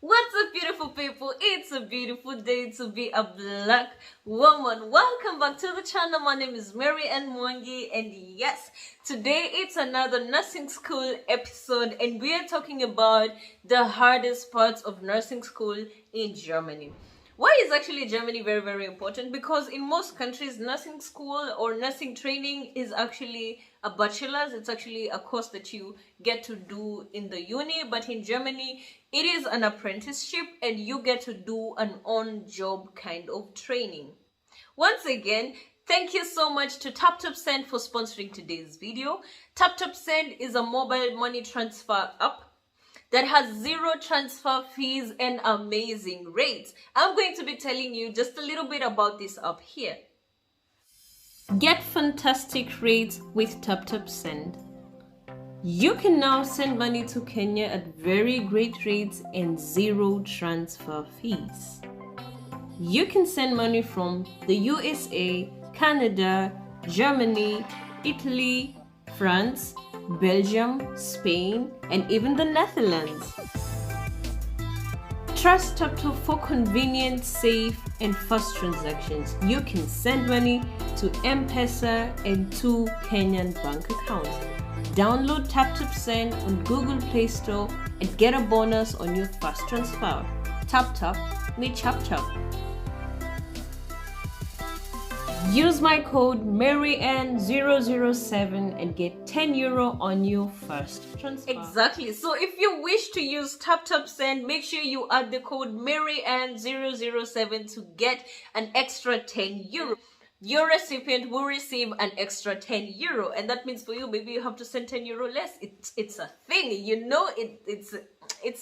What's up, beautiful people? It's a beautiful day to be a black woman. Welcome back to the channel. My name is Mary and Mwangi, and yes, today it's another nursing school episode, and we are talking about the hardest parts of nursing school in Germany. Why is actually Germany very, very important? Because in most countries, nursing school or nursing training is actually a bachelor's. It's actually a course that you get to do in the uni. But in Germany, it is an apprenticeship and you get to do an on-job kind of training. Once again, thank you so much to TapTapSend for sponsoring today's video. TapTapSend is a mobile money transfer app that has zero transfer fees and amazing rates. I'm going to be telling you just a little bit about this app here. Get fantastic rates with TapTapSend. You can now send money to Kenya at very great rates and zero transfer fees. You can send money from the USA, Canada, Germany, Italy, France, Belgium, Spain, and even the Netherlands. Trust TapTap for convenient, safe, and fast transactions. You can send money to M-Pesa and to Kenyan bank accounts. Download TapTapSend on Google Play Store and get a bonus on your fast transfer. TapTap, me chap chap. Use my code MaryAnn007 and get €10 on your first transfer. Exactly. So if you wish to use TapTapSend, make sure you add the code MaryAnn007 to get an extra €10. Your recipient will receive an extra €10, and that means for you, maybe you have to send €10 less. It's a thing, you know. It's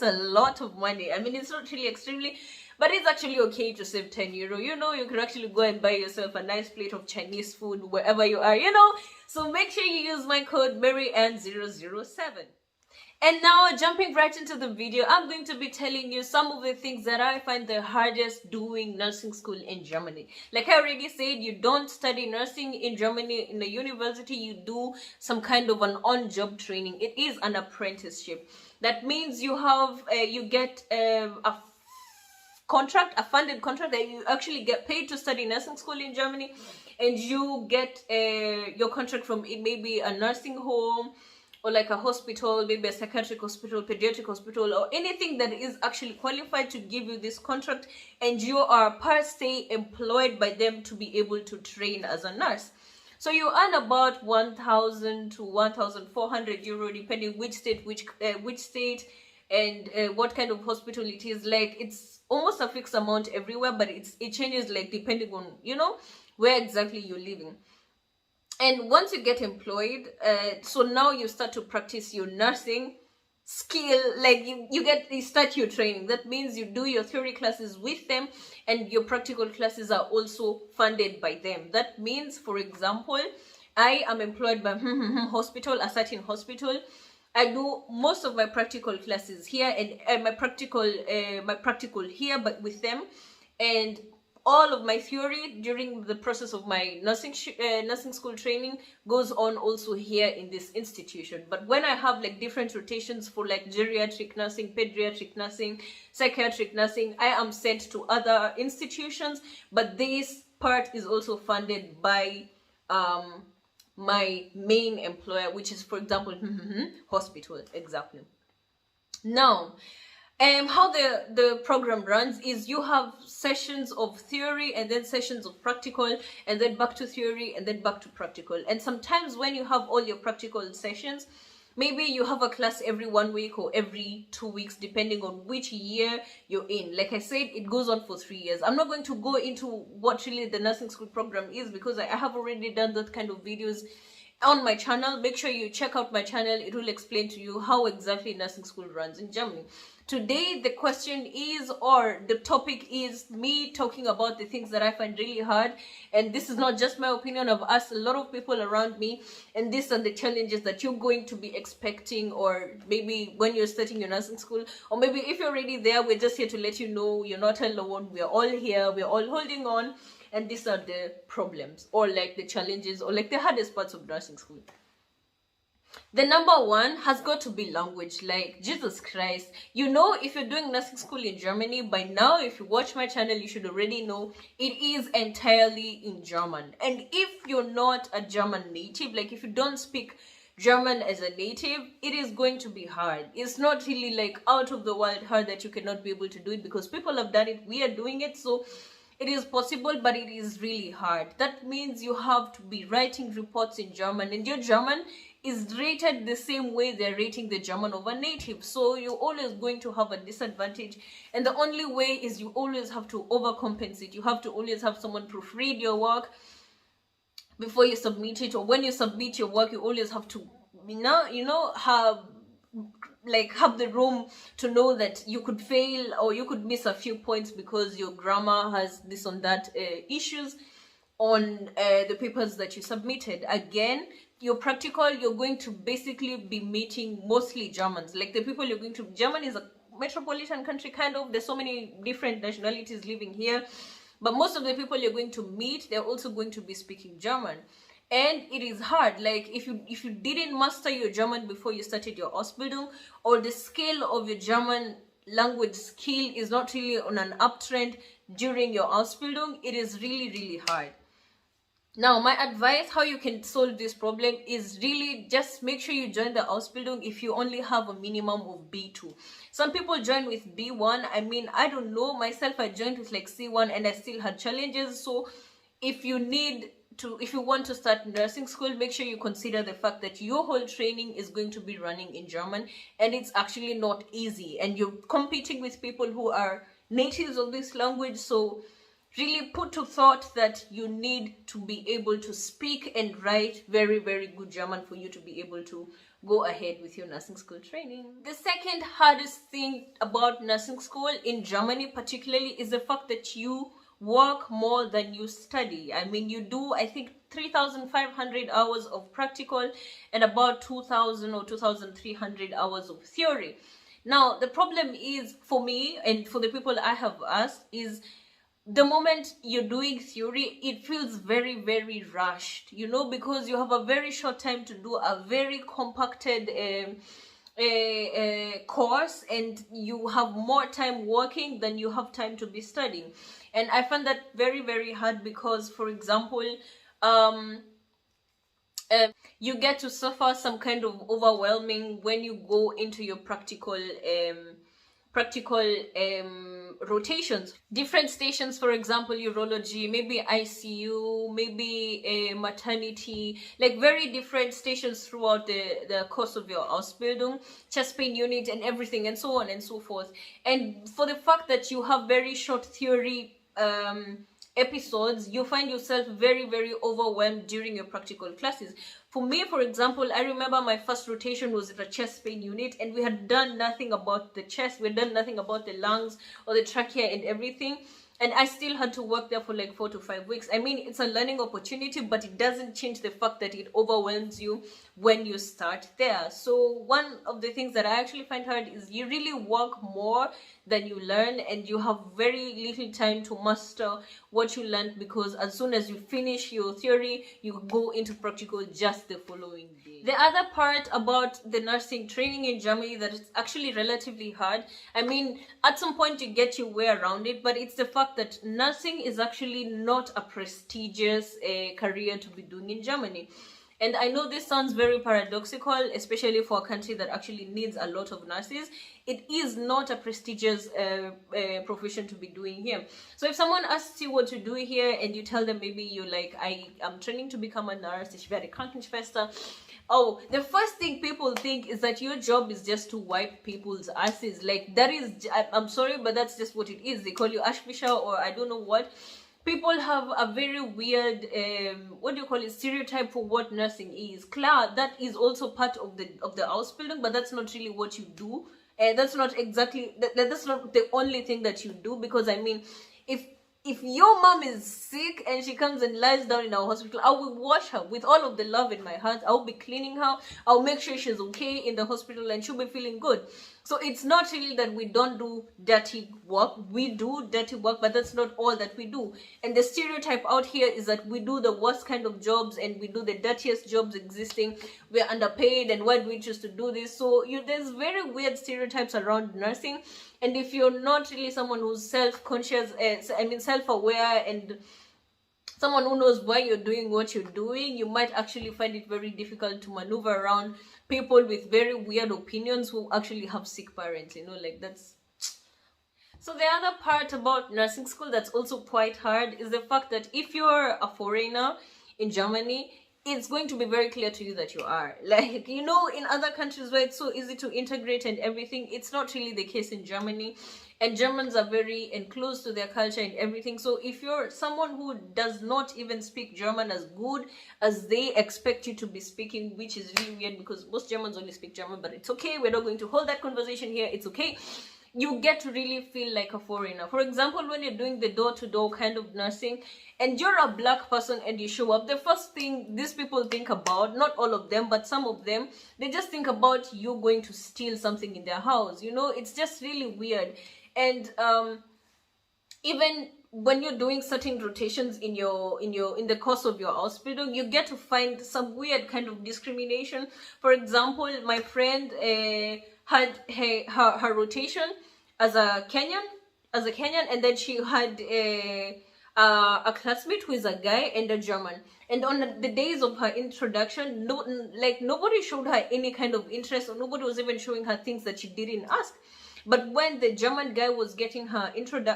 a lot of money. I mean, it's not really extremely, but it's actually okay to save €10. You know, you could actually go and buy yourself a nice plate of Chinese food wherever you are, you know. So make sure you use my code MaryAnn007. And now, jumping right into the video, I'm going to be telling you some of the things that I find the hardest doing nursing school in Germany. Like I already said, you don't study nursing in Germany in the university. You do some kind of an on-job training. It is an apprenticeship. That means you have, you get a contract, a funded contract, that you actually get paid to study nursing school in Germany, and you get your contract from it, maybe a nursing home or like a hospital, maybe a psychiatric hospital, pediatric hospital, or anything that is actually qualified to give you this contract, and you are per se employed by them to be able to train as a nurse. So you earn about 1,000 to 1,400 euro, depending which state, and what kind of hospital it is. Like, it's almost a fixed amount everywhere, but it changes, like, depending on, you know, where exactly you're living. And once you get employed, so now you start to practice your nursing skill. Like, you start your training. That means you do your theory classes with them, and your practical classes are also funded by them. That means, for example, I am employed by hospital, a certain hospital. I do most of my practical classes here, and my practical here, but with them, and all of my theory during the process of my nursing school training goes on also here in this institution. But when I have like different rotations for like geriatric nursing, pediatric nursing, psychiatric nursing, I am sent to other institutions, but this part is also funded by my main employer, which is, for example, hospital. Exactly. Now, how the program runs is you have sessions of theory and then sessions of practical, and then back to theory and then back to practical. And sometimes when you have all your practical sessions, maybe you have a class every 1 week or every 2 weeks, depending on which year you're in. Like I said, it goes on for 3 years. I'm not going to go into what really the nursing school program is, because I have already done that kind of videos on my channel. Make sure you check out my channel. It will explain to you how exactly nursing school runs in Germany. Today, the question is, or the topic is, me talking about the things that I find really hard. And this is not just my opinion, of us, a lot of people around me. And these are the challenges that you're going to be expecting, or maybe when you're starting your nursing school, or maybe if you're already there, we're just here to let you know you're not alone. We're all here. We're all holding on. And these are the problems, or like the challenges, or like the hardest parts of nursing school. The number one has got to be language. Like, Jesus Christ, you know, if you're doing nursing school in Germany by now, if you watch my channel, you should already know it is entirely in German. And if you're not a German native, like if you don't speak German as a native, it is going to be hard. It's not really like out of the world hard that you cannot be able to do it, because people have done it, we are doing it, so it is possible, but it is really hard. That means you have to be writing reports in German, and your German is rated the same way they're rating the German of a native. So you're always going to have a disadvantage. And the only way is you always have to overcompensate. You have to always have someone proofread your work before you submit it. Or when you submit your work, you always have to, have the room to know that you could fail or you could miss a few points because your grammar has this or that issues on the papers that you submitted. Again, your practical, you're going to basically be meeting mostly Germans. Like the people you're going to, Germany is a metropolitan country, kind of. There's so many different nationalities living here. But most of the people you're going to meet, they're also going to be speaking German. And it is hard. Like if you didn't master your German before you started your Ausbildung, or the scale of your German language skill is not really on an uptrend during your Ausbildung, it is really, really hard. Now, my advice how you can solve this problem is really just make sure you join the Ausbildung if you only have a minimum of B2. Some people join with B1. I mean, I don't know. Myself, I joined with like C1 and I still had challenges. So if you want to start nursing school, make sure you consider the fact that your whole training is going to be running in German, and it's actually not easy. And you're competing with people who are natives of this language. So really put to thought that you need to be able to speak and write very, very good German for you to be able to go ahead with your nursing school training. The second hardest thing about nursing school in Germany particularly is the fact that you work more than you study. I mean, you do, I think, 3,500 hours of practical and about 2,000 or 2,300 hours of theory. Now, the problem is, for me and for the people I have asked, is the moment you're doing theory, it feels very, very rushed, because you have a very short time to do a very compacted course, and you have more time working than you have time to be studying. And I find that very, very hard because, for example, you get to suffer some kind of overwhelming when you go into your practical rotations, different stations. For example, urology, maybe ICU, maybe maternity, like very different stations throughout the course of your Ausbildung, chest pain unit and everything, and so on and so forth. And for the fact that you have very short theory episodes, you find yourself very, very overwhelmed during your practical classes. For me, for example, I remember my first rotation was at a chest pain unit, and we had done nothing about the chest, we had done nothing about the lungs or the trachea and everything, and I still had to work there for like 4 to 5 weeks. I mean, it's a learning opportunity, but it doesn't change the fact that it overwhelms you when you start there. So one of the things that I actually find hard is you really work more than you learn, and you have very little time to master what you learned, because as soon as you finish your theory, you go into practical just the following day. The other part about the nursing training in Germany that is actually relatively hard, I mean, at some point you get your way around it, but it's the fact that nursing is actually not a prestigious career to be doing in Germany. And I know this sounds very paradoxical, especially for a country that actually needs a lot of nurses. It is not a prestigious profession to be doing here. So if someone asks you what to do here and you tell them maybe you're like, I am training to become a nurse, ich werde Krankenschwester. Oh, the first thing people think is that your job is just to wipe people's asses. Like, that is, I'm sorry, but that's just what it is. They call you Ashwisher or I don't know what. People have a very weird, stereotype for what nursing is. Klar, that is also part of the Ausbildung, but that's not really what you do. That's not exactly, that's not the only thing that you do, because I mean, if your mom is sick and she comes and lies down in our hospital, I will wash her with all of the love in my heart. I'll be cleaning her. I'll make sure she's okay in the hospital and she'll be feeling good. So it's not really that we don't do dirty work. We do dirty work, but that's not all that we do. And the stereotype out here is that we do the worst kind of jobs and we do the dirtiest jobs existing. We're underpaid, and why do we choose to do this? So there's very weird stereotypes around nursing. And if you're not really someone who's self-conscious, self-aware, and someone who knows why you're doing what you're doing, you might actually find it very difficult to maneuver around people with very weird opinions who actually have sick parents, like that's... So the other part about nursing school that's also quite hard is the fact that if you're a foreigner in Germany, it's going to be very clear to you that you are. Like, in other countries where it's so easy to integrate and everything, it's not really the case in Germany. And Germans are very enclosed to their culture and everything. So if you're someone who does not even speak German as good as they expect you to be speaking, which is really weird because most Germans only speak German, but it's okay. We're not going to hold that conversation here. It's okay. You get to really feel like a foreigner. For example, when you're doing the door-to-door kind of nursing and you're a black person and you show up, the first thing these people think about, not all of them, but some of them, they just think about you going to steal something in their house. It's just really weird. And even when you're doing certain rotations in the course of your hospital, you get to find some weird kind of discrimination. For example, my friend had her rotation as a Kenyan, and then she had a classmate who is a guy and a German. And on the days of her introduction, nobody showed her any kind of interest, or nobody was even showing her things that she didn't ask. But when the German guy was getting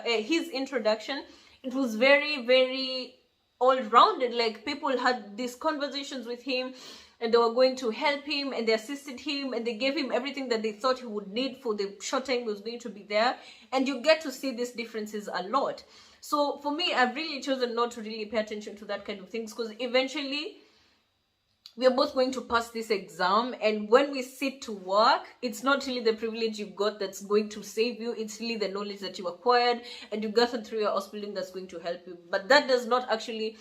his introduction, it was very, very all-rounded. Like, people had these conversations with him, and they were going to help him, and they assisted him, and they gave him everything that they thought he would need for the short time he was going to be there. And you get to see these differences a lot. So for me, I've really chosen not to really pay attention to that kind of things, because eventually we are both going to pass this exam, and when we sit to work, it's not really the privilege you got that's going to save you. It's really the knowledge that you acquired and you gathered through your hospitaling that's going to help you. But that does not actually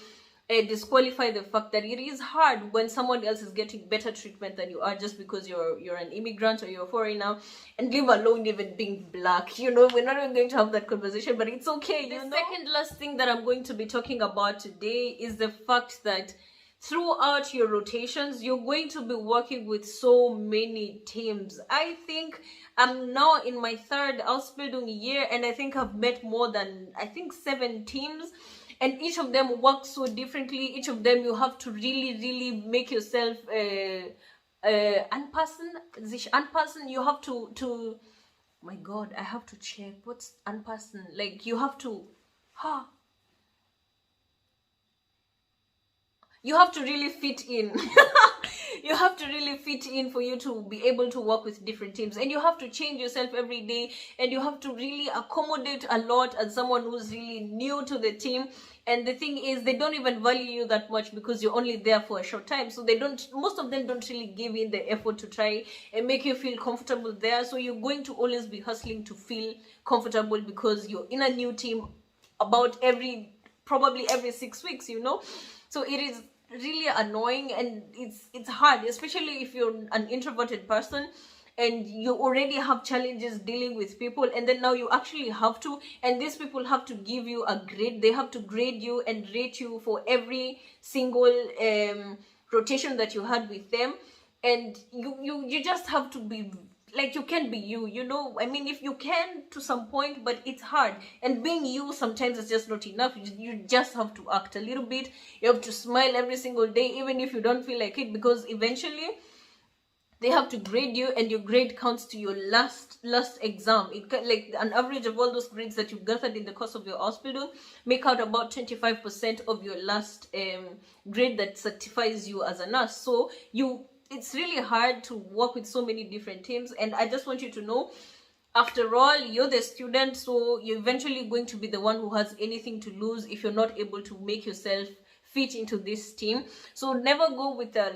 disqualify the fact that it is hard when someone else is getting better treatment than you are, just because you're an immigrant or you're a foreigner, and leave alone even being black. We're not even going to have that conversation, but it's okay. The second last thing that I'm going to be talking about today is the fact that throughout your rotations, you're going to be working with so many teams. I think I'm now in my third Ausbildung year, and I think I've met more than, 7 teams. And each of them works so differently. Each of them, you have to really, really make yourself sich anpassen. You have to, oh my God, I have to check. What's anpassen? Like, you have to, you have to really fit in. You have to really fit in for you to be able to work with different teams, and you have to change yourself every day, and you have to really accommodate a lot as someone who's really new to the team. And the thing is, they don't even value you that much because you're only there for a short time. So most of them don't really give in the effort to try and make you feel comfortable there. So you're going to always be hustling to feel comfortable because you're in a new team about probably every 6 weeks, So it is really annoying, and it's hard, especially if you're an introverted person and you already have challenges dealing with people, and then now you actually have to, and these people have to give you a grade. They have to grade you and rate you for every single rotation that you had with them, and you just have to be like, you can be you, if you can to some point, but it's hard. And being you sometimes is just not enough. You just have to act a little bit. You have to smile every single day, even if you don't feel like it, because eventually they have to grade you, and your grade counts to your last exam. Like, an average of all those grades that you gathered in the course of your hospital make out about 25% of your last grade that certifies you as a nurse. So it's really hard to work with so many different teams. And I just want you to know, after all, you're the student, so you're eventually going to be the one who has anything to lose if you're not able to make yourself fit into this team. So never go with a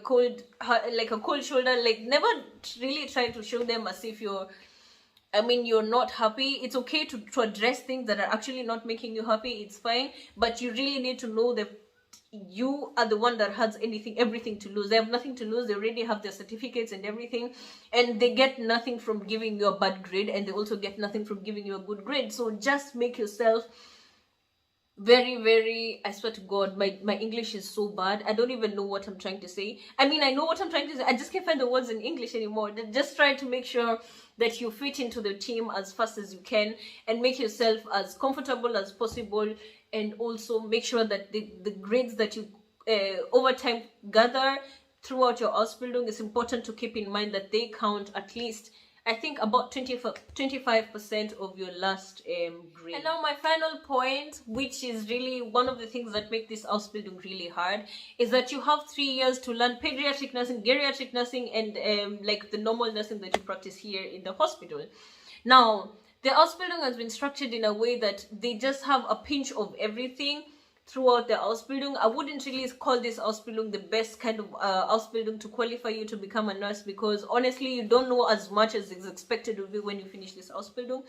cold shoulder. Like, never really try to show them as if you're not happy. It's okay to address things that are actually not making you happy. It's fine, but you really need to know the you are the one that has everything to lose. They have nothing to lose. They already have their certificates and everything, and they get nothing from giving you a bad grade, and they also get nothing from giving you a good grade. So just make yourself very, very, I swear to God, my English is so bad. I don't even know what I'm trying to say. I mean, I know what I'm trying to say. I just can't find the words in English anymore. Just try to make sure that you fit into the team as fast as you can, and make yourself as comfortable as possible, and also make sure that the grades that you over time gather throughout your Ausbildung, is important to keep in mind that they count at least, I think, about 25% of your last grade. And now my final point, which is really one of the things that make this Ausbildung really hard, is that you have 3 years to learn pediatric nursing, geriatric nursing, and like the normal nursing that you practice here in the hospital. Now, the Ausbildung has been structured in a way that they just have a pinch of everything throughout the Ausbildung. I wouldn't really call this Ausbildung the best kind of Ausbildung to qualify you to become a nurse, because honestly, you don't know as much as is expected of you when you finish this Ausbildung.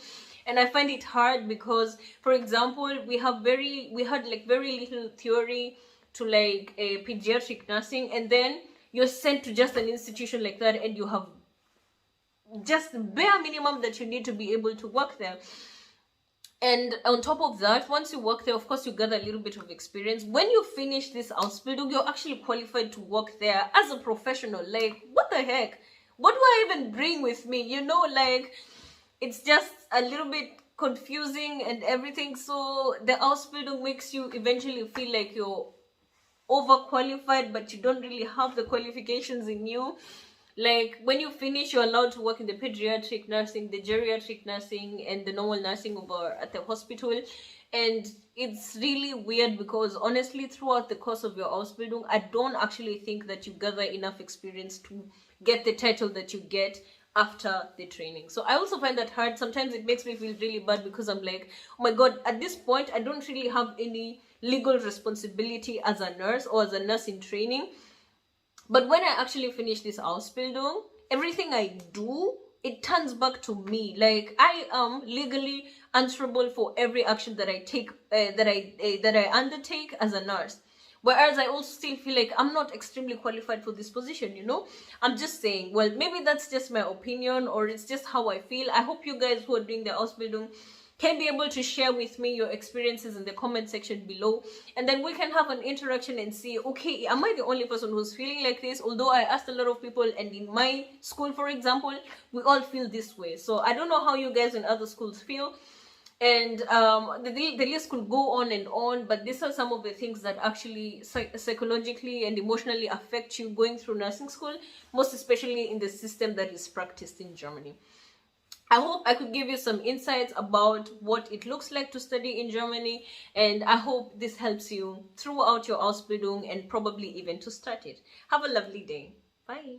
And I find it hard because, for example, we had like very little theory to like a pediatric nursing, and then you're sent to just an institution like that, and you have just bare minimum that you need to be able to work there. And on top of that, once you work there, of course, you gather a little bit of experience. When you finish this Ausbildung, you're actually qualified to work there as a professional. Like, what the heck? What do I even bring with me? You know, like, it's just a little bit confusing and everything. So the Ausbildung makes you eventually feel like you're overqualified, but you don't really have the qualifications in you. Like, when you finish, you're allowed to work in the pediatric nursing, the geriatric nursing, and the normal nursing over at the hospital. And it's really weird because, honestly, throughout the course of your Ausbildung, I don't actually think that you gather enough experience to get the title that you get after the training. So I also find that hard. Sometimes it makes me feel really bad because I'm like, oh my God, at this point, I don't really have any legal responsibility as a nurse or as a nurse in training. But when I actually finish this Ausbildung, everything I do, it turns back to me. Like, I am legally answerable for every action that I take, that I undertake as a nurse. Whereas I also still feel like I'm not extremely qualified for this position, you know? I'm just saying, well, maybe that's just my opinion, or it's just how I feel. I hope you guys who are doing the Ausbildung can be able to share with me your experiences in the comment section below, and then we can have an interaction and see, okay, am I the only person who's feeling like this? Although I asked a lot of people, and in my school, for example, we all feel this way. So I don't know how you guys in other schools feel, and the list could go on, but these are some of the things that actually psychologically and emotionally affect you going through nursing school, most especially in the system that is practiced in Germany. I hope I could give you some insights about what it looks like to study in Germany, and I hope this helps you throughout your Ausbildung and probably even to start it. Have a lovely day. Bye.